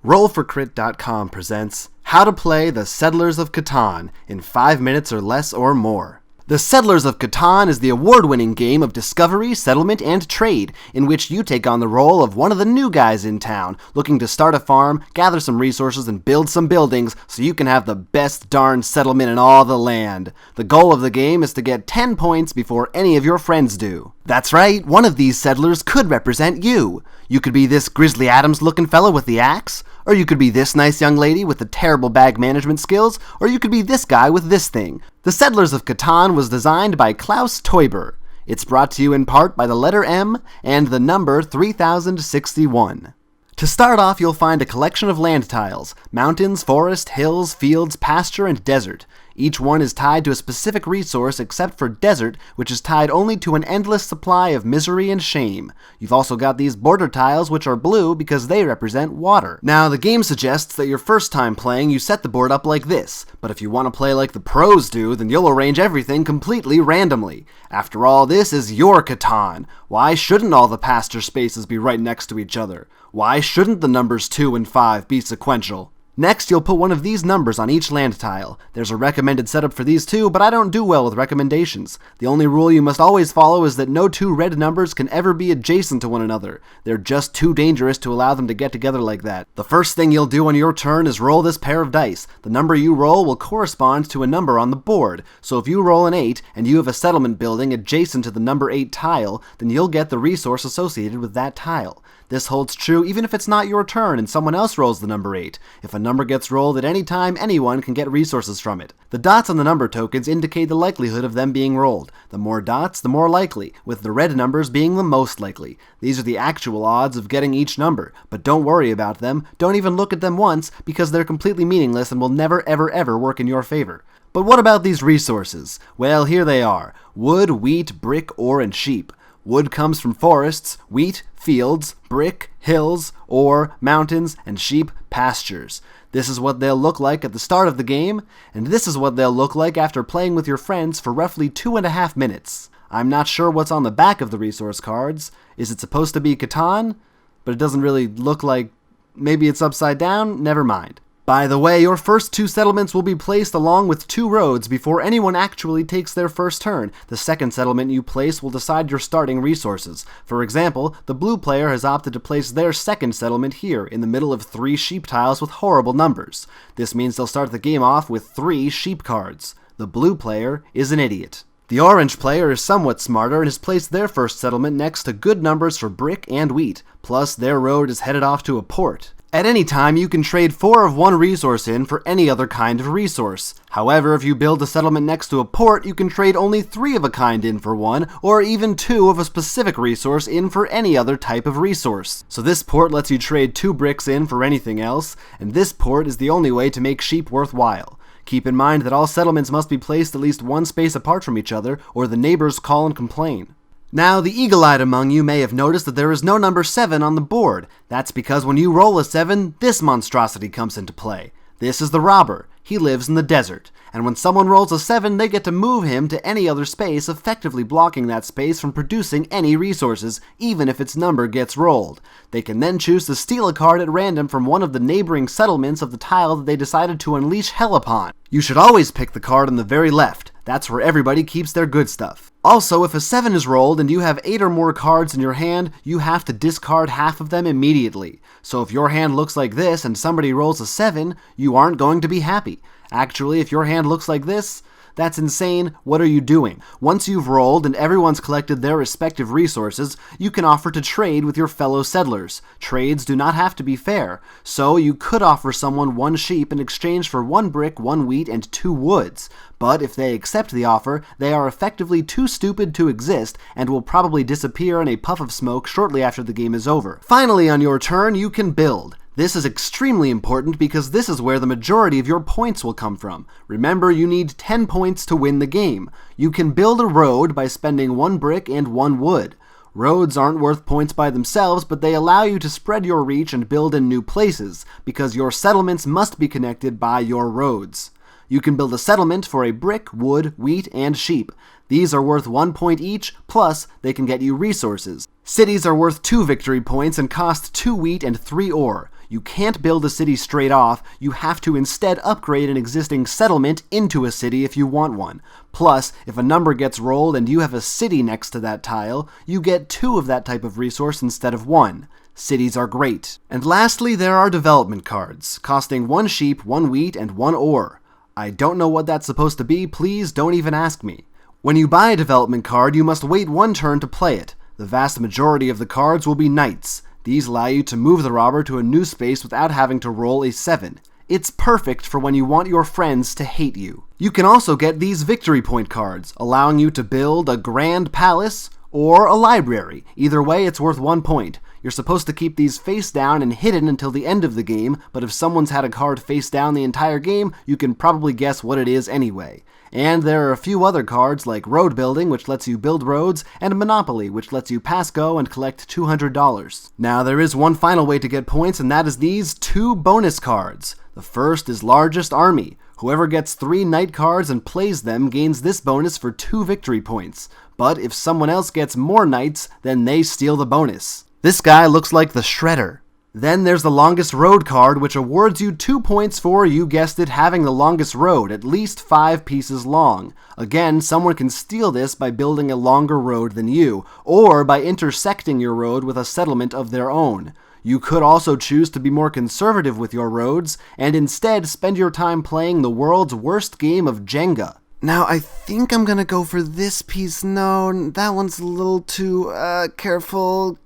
Roll4Crit.com presents How to Play the Settlers of Catan in 5 minutes or less or more. The Settlers of Catan is the award-winning game of discovery, settlement, and trade, in which you take on the role of one of the new guys in town, looking to start a farm, gather some resources, and build some buildings so you can have the best darn settlement in all the land. The goal of the game is to get 10 points before any of your friends do. That's right, one of these settlers could represent you. You could be this Grizzly Adams-looking fella with the axe, or you could be this nice young lady with the terrible bag management skills, or you could be this guy with this thing. The Settlers of Catan was designed by Klaus Teuber. It's brought to you in part by the letter M and the number 3061. To start off, you'll find a collection of land tiles: mountains, forest, hills, fields, pasture, and desert. Each one is tied to a specific resource except for desert, which is tied only to an endless supply of misery and shame. You've also got these border tiles, which are blue because they represent water. Now, the game suggests that your first time playing, you set the board up like this, but if you want to play like the pros do, then you'll arrange everything completely randomly. After all, this is your Catan. Why shouldn't all the pasture spaces be right next to each other? Why shouldn't the numbers 2 and 5 be sequential? Next, you'll put one of these numbers on each land tile. There's a recommended setup for these too, but I don't do well with recommendations. The only rule you must always follow is that no two red numbers can ever be adjacent to one another. They're just too dangerous to allow them to get together like that. The first thing you'll do on your turn is roll this pair of dice. The number you roll will correspond to a number on the board. So if you roll an 8 and you have a settlement building adjacent to the number 8 tile, then you'll get the resource associated with that tile. This holds true even if it's not your turn and someone else rolls the number 8. If a number gets rolled at any time, anyone can get resources from it. The dots on the number tokens indicate the likelihood of them being rolled. The more dots, the more likely, with the red numbers being the most likely. These are the actual odds of getting each number, but don't worry about them. Don't even look at them once, because they're completely meaningless and will never ever work in your favor. But what about these resources? Well, here they are: wood, wheat, brick, ore, and sheep. Wood comes from forests, wheat, fields, brick, hills, ore, mountains, and sheep, pastures. This is what they'll look like at the start of the game, and this is what they'll look like after playing with your friends for roughly 2.5 minutes. I'm not sure what's on the back of the resource cards. Is it supposed to be Catan? But it doesn't really look like... Maybe it's upside down? Never mind. By the way, your first 2 settlements will be placed along with 2 roads before anyone actually takes their first turn. The second settlement you place will decide your starting resources. For example, the blue player has opted to place their second settlement here, in the middle of 3 sheep tiles with horrible numbers. This means they'll start the game off with 3 sheep cards. The blue player is an idiot. The orange player is somewhat smarter and has placed their first settlement next to good numbers for brick and wheat, plus their road is headed off to a port. At any time, you can trade 4 of one resource in for any other kind of resource. However, if you build a settlement next to a port, you can trade only 3 of a kind in for 1, or even 2 of a specific resource in for any other type of resource. So this port lets you trade 2 bricks in for anything else, and this port is the only way to make sheep worthwhile. Keep in mind that all settlements must be placed at least 1 space apart from each other, or the neighbors call and complain. Now, the eagle-eyed among you may have noticed that there is no number 7 on the board. That's because when you roll a 7, this monstrosity comes into play. This is the robber. He lives in the desert, and when someone rolls a 7, they get to move him to any other space, effectively blocking that space from producing any resources, even if its number gets rolled. They can then choose to steal a card at random from one of the neighboring settlements of the tile that they decided to unleash hell upon. You should always pick the card on the very left. That's where everybody keeps their good stuff. Also, if a 7 is rolled and you have 8 or more cards in your hand, you have to discard half of them immediately. So if your hand looks like this and somebody rolls a 7, you aren't going to be happy. Actually, if your hand looks like this, that's insane. What are you doing? Once you've rolled and everyone's collected their respective resources, you can offer to trade with your fellow settlers. Trades do not have to be fair, so you could offer someone 1 sheep in exchange for 1 brick, 1 wheat, and 2 woods. But if they accept the offer, they are effectively too stupid to exist and will probably disappear in a puff of smoke shortly after the game is over. Finally, on your turn, you can build. This is extremely important because this is where the majority of your points will come from. Remember, you need 10 points to win the game. You can build a road by spending 1 brick and 1 wood. Roads aren't worth points by themselves, but they allow you to spread your reach and build in new places, because your settlements must be connected by your roads. You can build a settlement for a brick, wood, wheat, and sheep. These are worth 1 point each, plus they can get you resources. Cities are worth 2 victory points and cost 2 wheat and 3 ore. You can't build a city straight off, you have to instead upgrade an existing settlement into a city if you want one. Plus, if a number gets rolled and you have a city next to that tile, you get 2 of that type of resource instead of 1. Cities are great. And lastly, there are development cards, costing 1 sheep, 1 wheat, and 1 ore. I don't know what that's supposed to be, please don't even ask me. When you buy a development card, you must wait 1 turn to play it. The vast majority of the cards will be knights. These allow you to move the robber to a new space without having to roll a 7. It's perfect for when you want your friends to hate you. You can also get these victory point cards, allowing you to build a grand palace or a library. Either way, it's worth 1 point. You're supposed to keep these face down and hidden until the end of the game, but if someone's had a card face down the entire game, you can probably guess what it is anyway. And there are a few other cards like Road Building, which lets you build roads, and Monopoly, which lets you pass go and collect $200. Now, there is one final way to get points, and that is these 2 bonus cards. The first is Largest Army. Whoever gets 3 knight cards and plays them gains this bonus for 2 victory points. But if someone else gets more knights, then they steal the bonus. This guy looks like the Shredder. Then there's the Longest Road card, which awards you 2 points for, you guessed it, having the longest road, at least 5 pieces long. Again, someone can steal this by building a longer road than you, or by intersecting your road with a settlement of their own. You could also choose to be more conservative with your roads, and instead spend your time playing the world's worst game of Jenga. Now, I think I'm gonna go for this piece. No, that one's a little too, careful.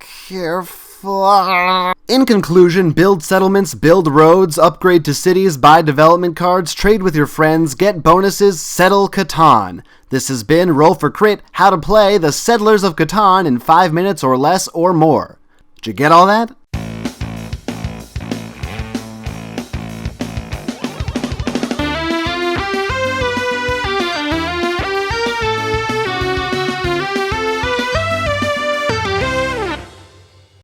In conclusion, build settlements, build roads, upgrade to cities, buy development cards, trade with your friends, get bonuses, settle Catan. This has been Roll for Crit, how to play the Settlers of Catan in 5 minutes or less or more. Did you get all that?